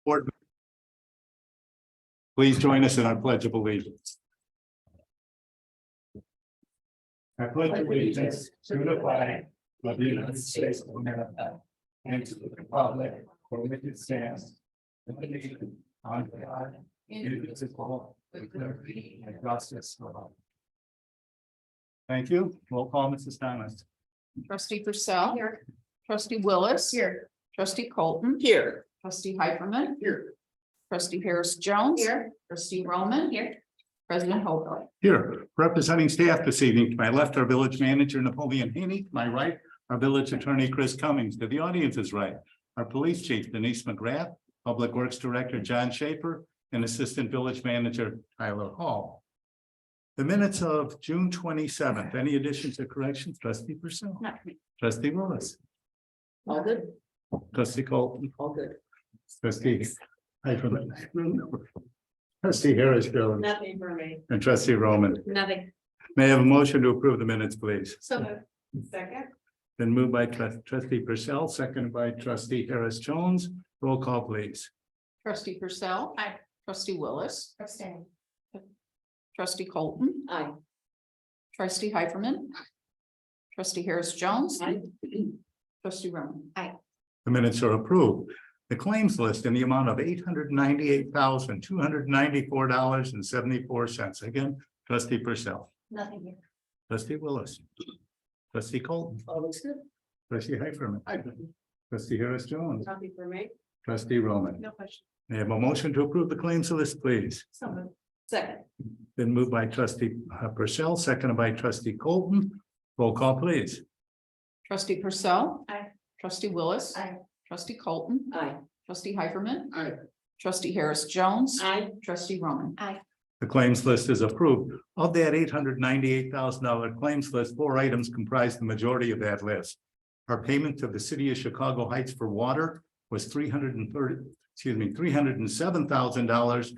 Board, please join us in our Pledge of Allegiance. I pledge allegiance to the flag of the United States of America and to the republic for which it stands, one nation, under God, indivisible, with liberty and justice for all. Thank you. Roll call, Mrs. Thomas. Trustee Purcell. Here. Trustee Willis. Here. Trustee Colton. Here. Trustee Hyperman. Here. Trustee Harris Jones. Here. Trustee Roman. Here. President Hope. Here, representing staff this evening, to my left, our village manager Napoleon Haney, to my right, our village attorney Chris Cummings, to the audience's right, our police chief Denise McGrath, public works director John Schaefer, and assistant village manager Tyler Hall. The minutes of June 27th, any additions or corrections? Trustee Purcell. Trustee Willis. All good. Trustee Colton. All good. Trustee Hyperman. Trustee Harris Jones. Nothing for me. And trustee Roman. Nothing. May I have a motion to approve the minutes, please? So moved. Second. Been moved by trustee Purcell, seconded by trustee Harris Jones. Roll call, please. Trustee Purcell. Aye. Trustee Willis. Abstain. Trustee Colton. Aye. Trustee Hyperman. Trustee Harris Jones. Aye. Trustee Roman. The minutes are approved. The claims list in the amount of $898,294.74. Again, trustee Purcell, Nothing here. trustee Willis, trustee Colton, All looks good. trustee Hyperman, trustee Harris Jones, Nothing for me. trustee Roman. No question. May I have a motion to approve the claims list, please? So moved. Second. Been moved by trustee Purcell, seconded by trustee Colton. Roll call, please. Trustee Purcell. Aye. Trustee Willis. Aye. Trustee Colton. Aye. Trustee Hyperman. Aye. Trustee Harris Jones. Aye. Trustee Roman. Aye. The claims list is approved. Of that $898,000 claims list, 4 items comprise the majority of that list. Our payment to the city of Chicago Heights for water was $307,000.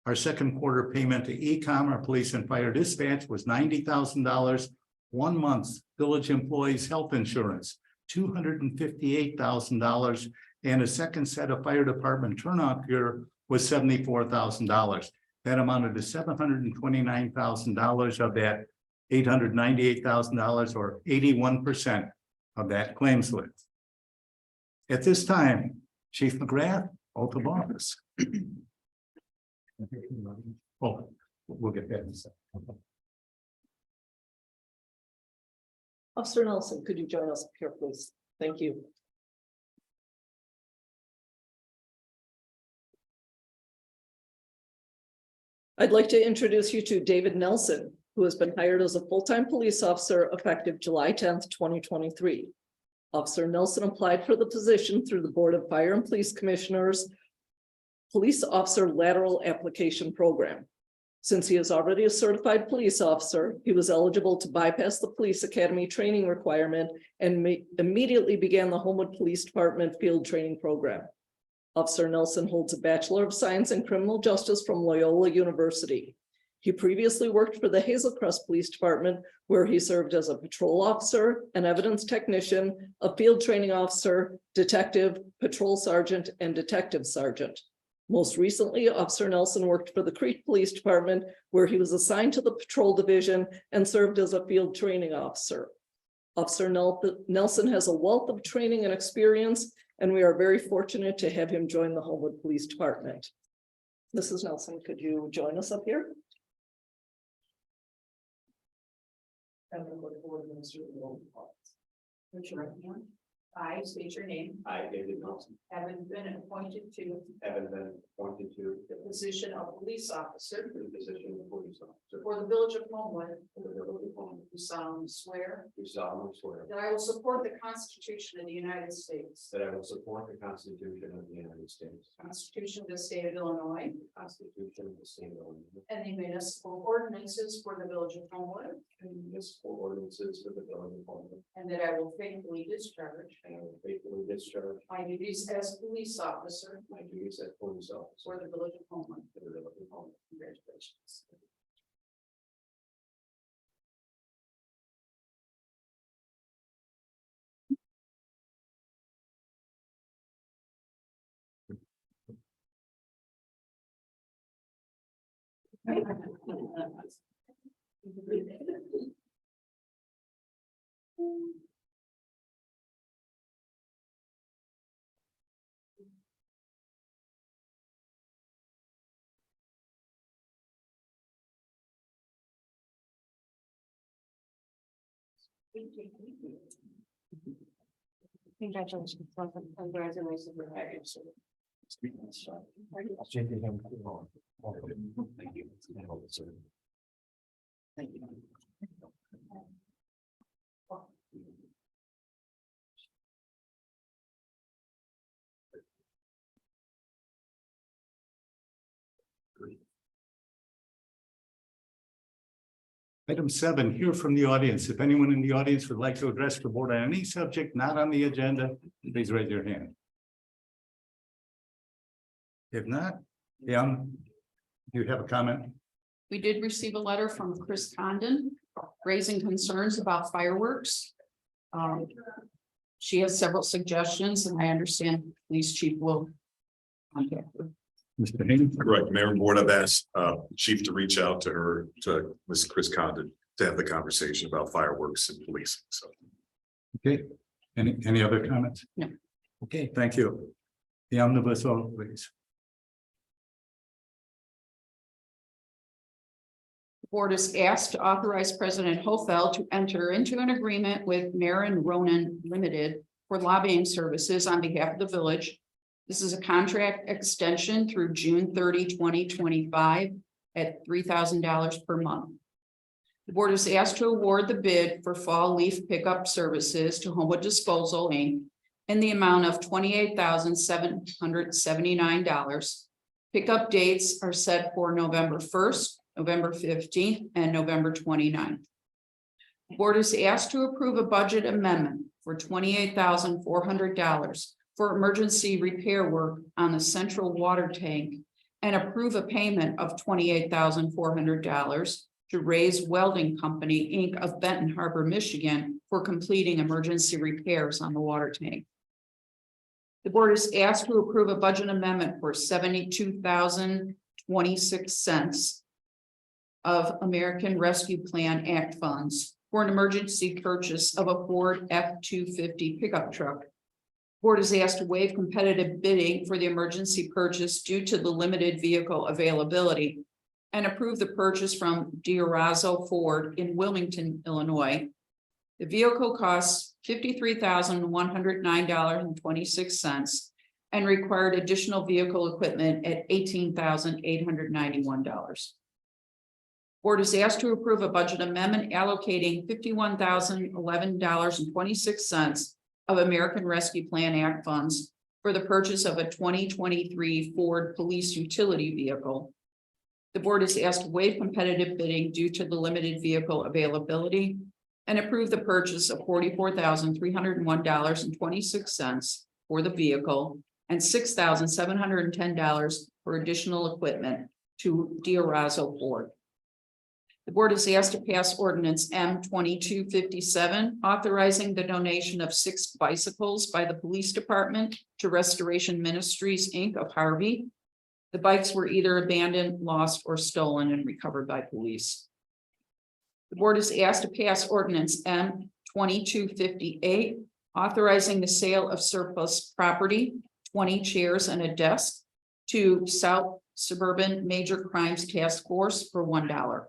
Our second quarter payment to ECOM, our police and fire dispatch, was $90,000. 1 month's village employees' health insurance, $258,000. And a second set of fire department turnout gear was $74,000. That amounted to $729,000 of that $898,000, or 81% of that claims list. At this time, Chief McGrath, oath of office. Oh, we'll get that in a second. Officer Nelson, could you join us up here, please? Thank you. I'd like to introduce you to David Nelson, who has been hired as a full-time police officer effective July 10th, 2023. Officer Nelson applied for the position through the Board of Fire and Police Commissioners Police Officer Lateral Application Program. Since he is already a certified police officer, he was eligible to bypass the police academy training requirement and immediately began the Homewood Police Department field training program. Officer Nelson holds a Bachelor of Science in Criminal Justice from Loyola University. He previously worked for the Hazel Crest Police Department, where he served as a patrol officer, an evidence technician, a field training officer, detective, patrol sergeant, and detective sergeant. Most recently, Officer Nelson worked for the Crete Police Department, where he was assigned to the patrol division and served as a field training officer. Officer Nelson has a wealth of training and experience, and we are very fortunate to have him join the Homewood Police Department. Mrs. Nelson, could you join us up here? And then look forward to Mr. Raise your right hand. I state your name. I, David Nelson, Having been appointed to having been appointed to the position of police officer the position of police officer for the village of Homewood, for the village of Homewood, do solemnly swear do solemnly swear that I will support the Constitution of the United States, that I will support the Constitution of the United States, the Constitution of the State of Illinois, the Constitution of the State of Illinois, and the municipal ordinances for the village of Homewood, and municipal ordinances for the village of Homewood, and that I will faithfully discharge and I will faithfully discharge my duties as police officer my duties as police officer for the village of Homewood. for the village of Homewood. Congratulations. Congratulations. Congratulations. Item 7, hear from the audience. If anyone in the audience would like to address the board on any subject not on the agenda, please raise your hand. If not, do you have a comment? We did receive a letter from Chris Condon raising concerns about fireworks. She has several suggestions and I understand police chief will contact her. Mr. Haney? Correct, Mayor and Board, I've asked Chief to reach out to her, to Ms. Chris Condon, to have the conversation about fireworks and policing, so. Okay, any other comments? No. Okay, thank you. The omnibus vote, please. The board is asked to authorize President Hofeld to enter into an agreement with Marin Ronan Limited for lobbying services on behalf of the village. This is a contract extension through June 30, 2025 at $3,000 per month. The board is asked to award the bid for fall leaf pickup services to Homewood Disposal, Inc. in the amount of $28,779. Pickup dates are set for November 1st, November 15th, and November 29th. The board is asked to approve a budget amendment for $28,400 for emergency repair work on the central water tank and approve a payment of $28,400 to Ray's Welding Company, Inc. of Benton Harbor, Michigan for completing emergency repairs on the water tank. The board is asked to approve a budget amendment for $72,026 of American Rescue Plan Act funds for an emergency purchase of a Ford F-250 pickup truck. Board is asked to waive competitive bidding for the emergency purchase due to the limited vehicle availability and approve the purchase from D'Orazzo Ford in Wilmington, Illinois. The vehicle costs $53,109.26 and required additional vehicle equipment at $18,891. Board is asked to approve a budget amendment allocating $51,011.26 of American Rescue Plan Act funds for the purchase of a 2023 Ford Police Utility Vehicle. The board is asked to waive competitive bidding due to the limited vehicle availability and approve the purchase of $44,301.26 for the vehicle and $6,710 for additional equipment to D'Orazzo Ford. The board is asked to pass ordinance M 2257, authorizing the donation of 6 bicycles by the police department to Restoration Ministries, Inc. of Harvey. The bikes were either abandoned, lost, or stolen and recovered by police. The board is asked to pass ordinance M 2258, authorizing the sale of surplus property, 20 chairs and a desk, to South Suburban Major Crimes Task Force for $1.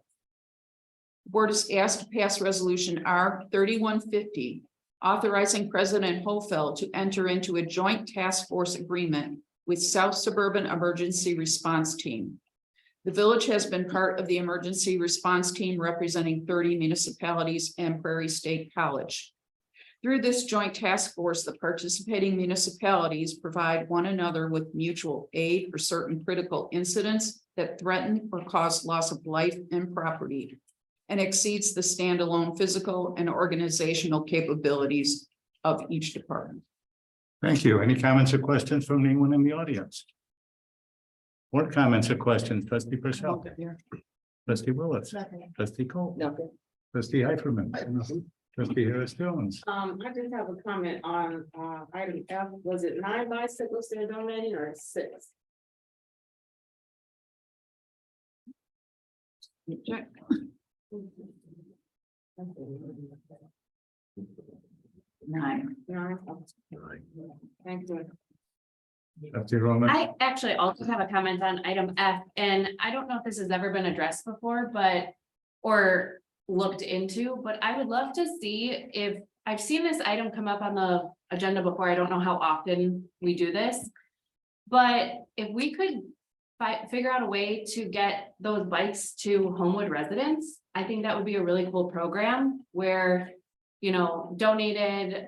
The board is asked to pass resolution R 3150, authorizing President Hofeld to enter into a joint task force agreement with South Suburban Emergency Response Team. The village has been part of the emergency response team representing 30 municipalities and Prairie State College. Through this joint task force, the participating municipalities provide one another with mutual aid for certain critical incidents that threaten or cause loss of life and property, and exceeds the standalone physical and organizational capabilities of each department. Thank you. Any comments or questions from anyone in the audience? More comments or questions, trustee Purcell, trustee Willis, trustee Cole, Nothing. trustee Heiferman, trustee Harris Jones. I just have a comment on, item F. Was it 9 bicycles they're donating or 6? Check. 9. No, thank you. Trustee Roman. I actually also have a comment on item F, and I don't know if this has ever been addressed before, or looked into, but I would love to see if, I've seen this item come up on the agenda before, I don't know how often we do this. But if we could figure out a way to get those bikes to Homewood residents, I think that would be a really cool program where, donated,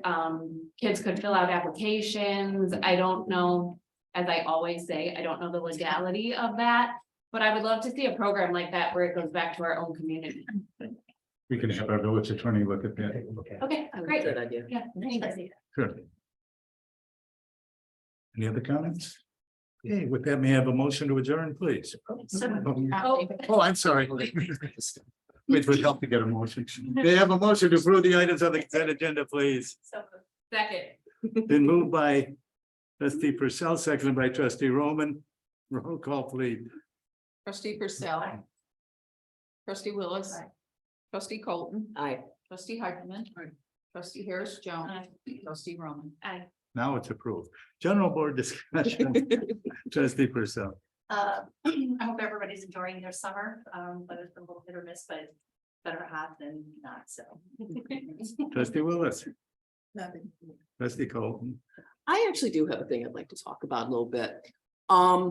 kids could fill out applications. I don't know, as I always say, I don't know the legality of that, but I would love to see a program like that where it goes back to our own community. We can have our village attorney look at that. Okay, great. Good idea. Yeah, thanks. Sure. Any other comments? Okay, with that, may I have a motion to adjourn, please? Oh, I'm sorry. Which would help to get a motion. May I have a motion to approve the items on the consent agenda, please? Second. Been moved by trustee Purcell, seconded by trustee Roman. Roll call, please. Trustee Purcell. Trustee Willis. Trustee Colton. Aye. Trustee Hartman. Trustee Harris Jones. Trustee Roman. Aye. Now it's approved. General board discussion. Trustee Purcell. I hope everybody's enjoying their summer, but it's been a little hit or miss, but better hot than not, so. Trustee Willis. Nothing. Trustee Colton. I actually do have a thing I'd like to talk about a little bit. I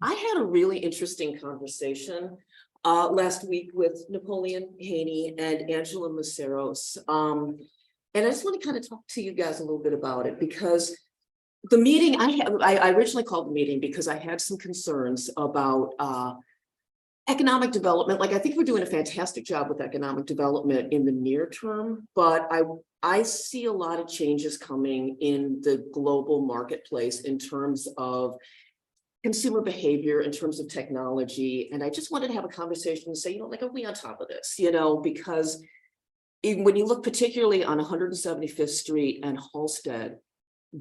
had a really interesting conversation last week with Napoleon Haney and Angela Maceros. And I just want to kind of talk to you guys a little bit about it, because the meeting I originally called the meeting because I had some concerns about economic development. Like, I think we're doing a fantastic job with economic development in the near term, but I see a lot of changes coming in the global marketplace in terms of consumer behavior, in terms of technology. And I just wanted to have a conversation and say, like, are we on top of this? Because when you look particularly on 175th Street and Halsted,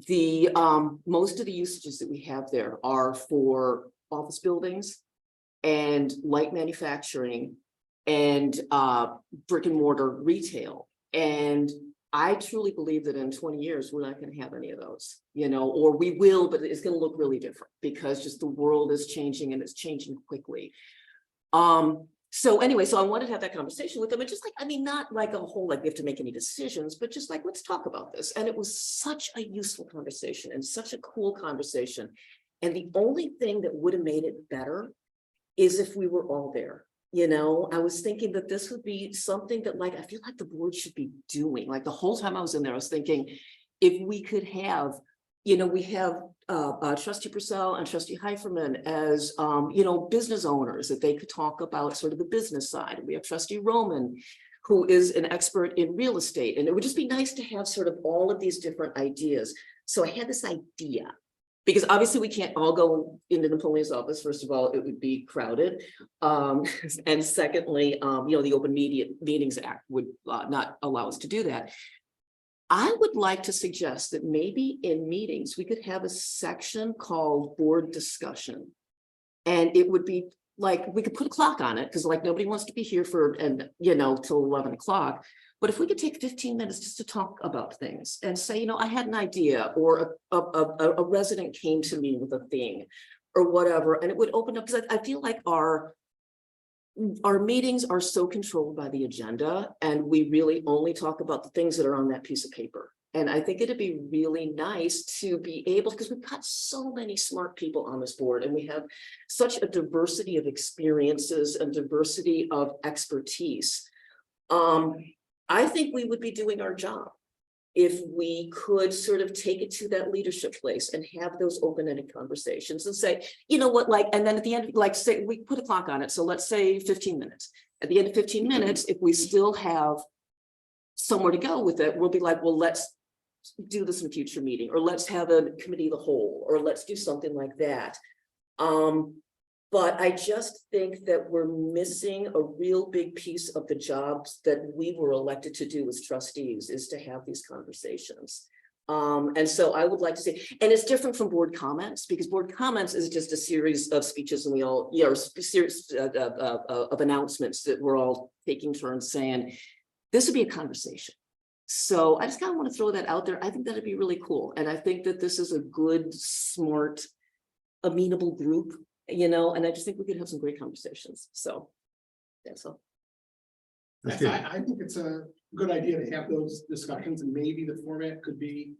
the most of the usages that we have there are for office buildings and light manufacturing and brick and mortar retail. And I truly believe that in 20 years, we're not going to have any of those, or we will, but it's going to look really different because just the world is changing and it's changing quickly. So anyway, so I wanted to have that conversation with them, and just not like a whole, like we have to make any decisions, but just like, let's talk about this. And it was such a useful conversation and such a cool conversation. And the only thing that would have made it better is if we were all there. I was thinking that this would be something that, like, I feel like the board should be doing. Like, the whole time I was in there, I was thinking, if we could have, we have Trustee Purcell and Trustee Heiferman as, business owners, that they could talk about sort of the business side. We have Trustee Roman, who is an expert in real estate. And it would just be nice to have sort of all of these different ideas. So I had this idea, because obviously we can't all go into Napoleon's office. First of all, it would be crowded. And secondly, the Open Meetings Act would not allow us to do that. I would like to suggest that maybe in meetings, we could have a section called board discussion. And it would be like, we could put a clock on it, because like nobody wants to be here till 11 o'clock. But if we could take 15 minutes just to talk about things and say, I had an idea, or a resident came to me with a thing or whatever, and it would open up, because I feel like our meetings are so controlled by the agenda, and we really only talk about the things that are on that piece of paper. And I think it'd be really nice to be able, because we've got so many smart people on this board, and we have such a diversity of experiences and diversity of expertise. I think we would be doing our job if we could sort of take it to that leadership place and have those open-ended conversations and say, and then at the end, like, say, we put a clock on it. So let's say 15 minutes. At the end of 15 minutes, if we still have somewhere to go with it, we'll be like, well, let's do this in a future meeting, or let's have a committee of the whole, or let's do something like that. But I just think that we're missing a real big piece of the jobs that we were elected to do as trustees, is to have these conversations. And so I would like to see, and it's different from board comments, because board comments is just a series of speeches and we all, series of announcements that we're all taking turns saying, this would be a conversation. So I just kind of want to throw that out there. I think that'd be really cool. And I think that this is a good, smart, amenable group, and I just think we could have some great conversations. So that's all. That's Yes, it. I think it's a good idea to have those discussions, and maybe the format could be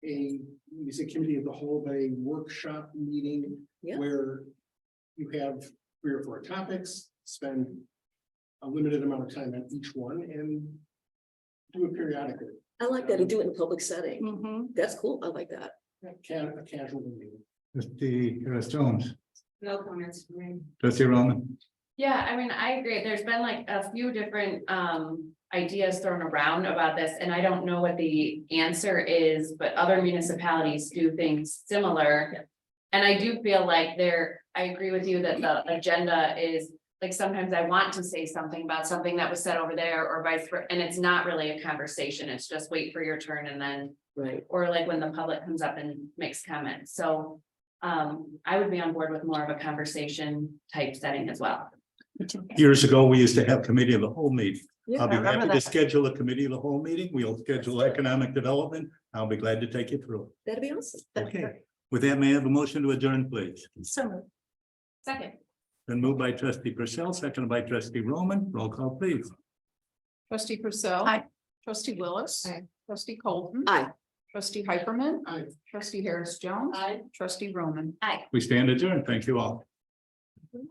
you say committee of the whole, but a workshop meeting. Yeah. Where you have 3 or 4 topics, spend a limited amount of time on each one and do it periodically. I like that, and do it in a public setting. Mhm. That's cool. I like that. A casual meeting. Trustee Harris Jones, No comments from me. trustee Roman. Yeah, I mean, I agree. There's been like a few different ideas thrown around about this, and I don't know what the answer is, but other municipalities do things similar. And I do feel like I agree with you that the agenda is, like, sometimes I want to say something about something that was said over there or vice versa, and it's not really a conversation. It's just wait for your turn and then, Right. or like when the public comes up and makes comments. So I would be on board with more of a conversation type setting as well. Years ago, we used to have committee of the whole meeting. Yeah, I'll be I remember happy to that. schedule a committee of the whole meeting. We'll schedule economic development. I'll be glad to take you through That'd be awesome. it. Okay. With that, may I have a motion to adjourn, please? So Second. Been moved by trustee Purcell, seconded by trustee Roman. Roll call, please. Trustee Purcell. Aye. Trustee Willis. Trustee Colton. Aye. Trustee Hyperman. Aye. Trustee Harris Jones. Aye. Trustee Roman. Aye. We stand adjourned. Thank you all. Great.